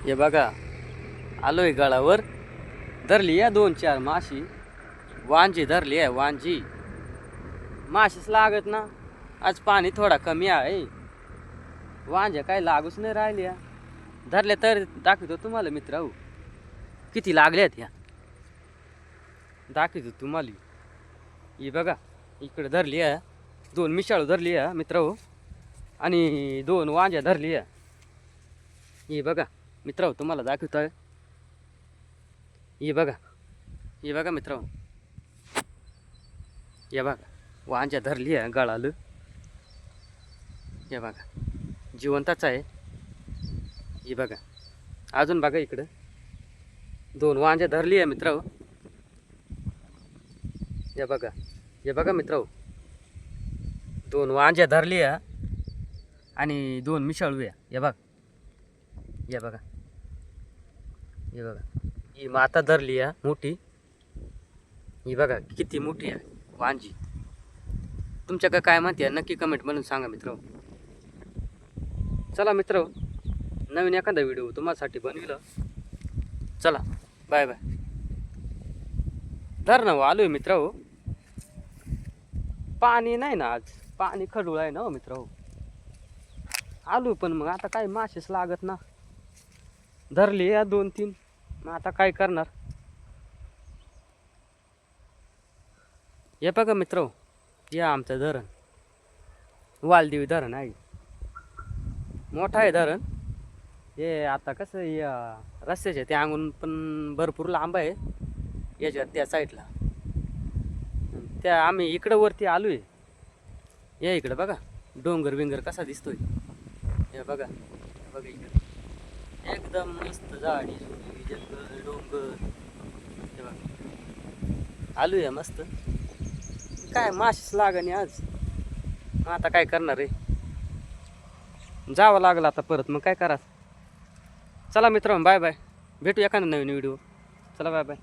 हे बघा, आलोय गळावर. धरली आहे 2-4 माशी. वांजी धरली आहे, वांजी. माशीच लागत ना. आज पाणी थोडा कमी आहे. वांज्या काय लागूच नाही राहिल्या. धरल्या तर दाखवतो तुम्हाला मित्र हो. किती लागल्यात ह्या दाखवतो तुम्हाला. ही बघा, इकडे धरली आहे 2 मिशाळू धरली आहे मित्र हो. आणि 2 वांज्या धरली आहे. ही बघा मित्र तुम्हाला दाखवतोय. ही बघा मित्र, हे बघा वांज्या धरली आहे गळालं. हे बघा जिवंतच आहे. हे बघा अजून बघा इकडं 2 वांज्या धरली आहे मित्र. हे बघा मित्र, 2 वांज्या धरली आहे आणि 2 मिशाळू आहे. हे बघा ही माता धरली आहे मोठी. ही बघा किती मोठी आहे वांजी. तुमच्याकडे काय माहिती आहे नक्की कमेंट म्हणून सांगा मित्र. चला मित्र, नवीन एखादा व्हिडिओ तुम्हासाठी बनविला. चला बाय बाय. धर ना हो, आलोय मित्र हो. पाणी नाही ना आज, पाणी खडूळ आहे ना हो मित्र हो. आलो पण मग आता काय मासेच लागत ना. धरली या 2-3, मग आता काय करणार. हे बघा मित्र, हे आमचं धरण वालदेवी धरण आहे. मोठा आहे धरण. हे आता कसं या रस्त्याचे ते अंगून पण भरपूर लांब आहे. याच्या त्या साईडला त्या आम्ही इकडं वरती आलो आहे. या इकडं बघा डोंगर बिंगर कसा दिसतोय. हे बघा इकडे एकदम मस्त झाडी जंगल डोंगर. हे बघा आलो आहे मस्त. काय माशीच लागणी आज. मग आता काय करणार आहे, जावं लागलं आता परत. मग काय करा. चला मित्रांनो बाय बाय. भेटू एखादा नवीन व्हिडिओ. चला बाय बाय.